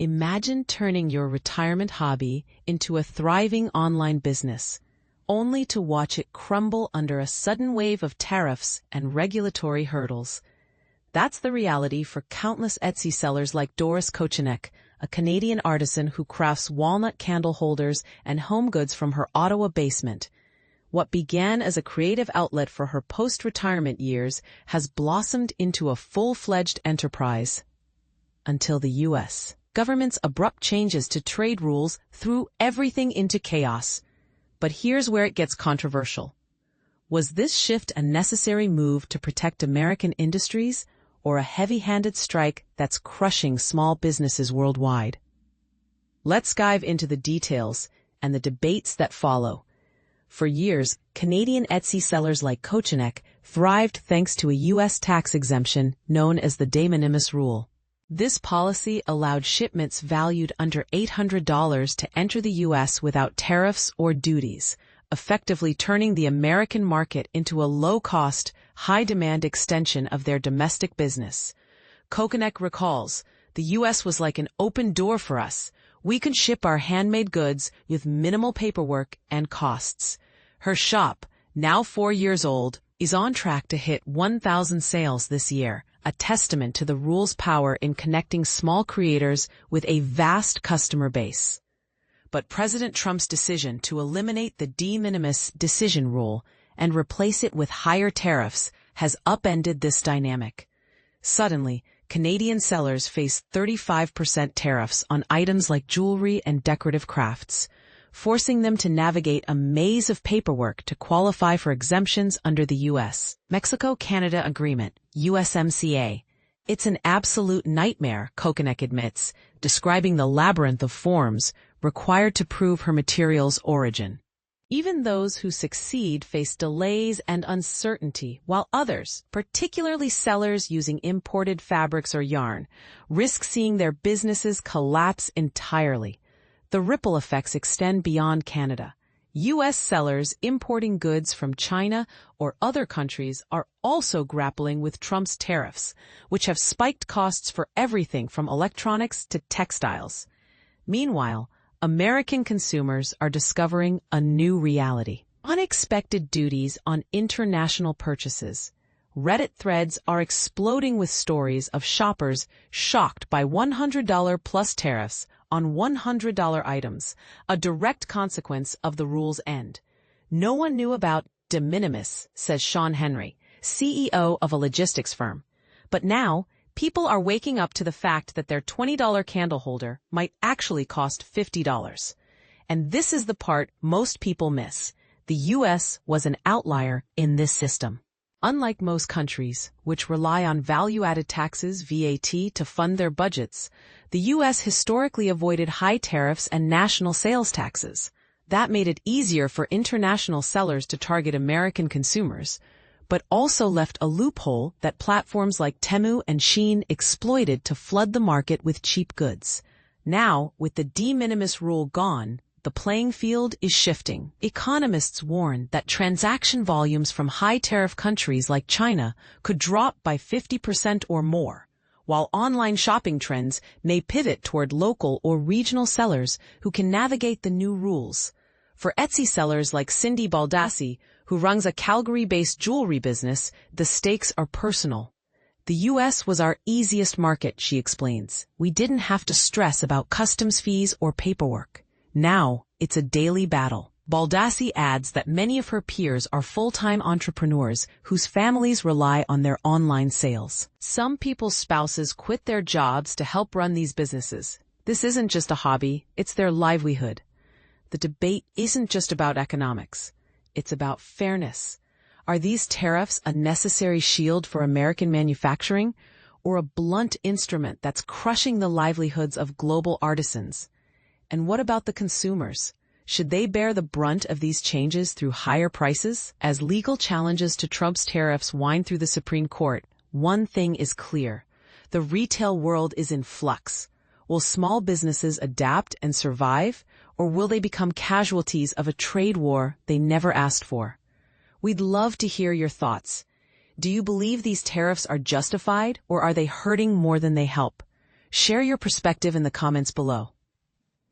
Imagine turning your retirement hobby into a thriving online business, only to watch it crumble under a sudden wave of tariffs and regulatory hurdles. That's the reality for countless Etsy sellers like Doris Kochenek, a Canadian artisan who crafts walnut candle holders and home goods from her Ottawa basement. What began as a creative outlet for her post-retirement years has blossomed into a full-fledged enterprise. Until the U.S. government's abrupt changes to trade rules threw everything into chaos. But here's where it gets controversial. Was this shift a necessary move to protect American industries, or a heavy-handed strike that's crushing small businesses worldwide? Let's dive into the details and the debates that follow. For years, Canadian Etsy sellers like Kochenek thrived thanks to a U.S. tax exemption known as the de minimis rule. This policy allowed shipments valued under $800 to enter the U.S. without tariffs or duties, effectively turning the American market into a low-cost, high-demand extension of their domestic business. Kochenek recalls, "The U.S. was like an open door for us. We could ship our handmade goods with minimal paperwork and costs." Her shop, now 4 years old, is on track to hit 1,000 sales this year, a testament to the rule's power in connecting small creators with a vast customer base. But President Trump's decision to eliminate the de minimis decision rule and replace it with higher tariffs has upended this dynamic. Suddenly, Canadian sellers face 35% tariffs on items like jewelry and decorative crafts, forcing them to navigate a maze of paperwork to qualify for exemptions under the U.S. Mexico-Canada Agreement, USMCA. It's an absolute nightmare, Kochenek admits, describing the labyrinth of forms required to prove her material's origin. Even those who succeed face delays and uncertainty, while others, particularly sellers using imported fabrics or yarn, risk seeing their businesses collapse entirely. The ripple effects extend beyond Canada. U.S. sellers importing goods from China or other countries are also grappling with Trump's tariffs, which have spiked costs for everything from electronics to textiles. Meanwhile, American consumers are discovering a new reality: unexpected duties on international purchases. Reddit threads are exploding with stories of shoppers shocked by $100 plus tariffs on $100 items, a direct consequence of the rule's end. No one knew about de minimis, says Sean Henry, CEO of a logistics firm. But now, people are waking up to the fact that their $20 candle holder might actually cost $50. And this is the part most people miss. The U.S. was an outlier in this system. Unlike most countries, which rely on value-added taxes, VAT, to fund their budgets, the U.S. historically avoided high tariffs and national sales taxes. That made it easier for international sellers to target American consumers, but also left a loophole that platforms like Temu and Shein exploited to flood the market with cheap goods. Now, with the de minimis rule gone, the playing field is shifting. Economists warn that transaction volumes from high-tariff countries like China could drop by 50% or more, while online shopping trends may pivot toward local or regional sellers who can navigate the new rules. For Etsy sellers like Cindy Baldassi, who runs a Calgary-based jewelry business, the stakes are personal. "The U.S. was our easiest market," she explains. "We didn't have to stress about customs fees or paperwork. Now, it's a daily battle." Baldassi adds that many of her peers are full-time entrepreneurs whose families rely on their online sales. Some people's spouses quit their jobs to help run these businesses. This isn't just a hobby, it's their livelihood. The debate isn't just about economics. It's about fairness. Are these tariffs a necessary shield for American manufacturing, or a blunt instrument that's crushing the livelihoods of global artisans? And what about the consumers? Should they bear the brunt of these changes through higher prices? As legal challenges to Trump's tariffs wind through the Supreme Court, one thing is clear: the retail world is in flux. Will small businesses adapt and survive, or will they become casualties of a trade war they never asked for? We'd love to hear your thoughts. Do you believe these tariffs are justified, or are they hurting more than they help? Share your perspective in the comments below.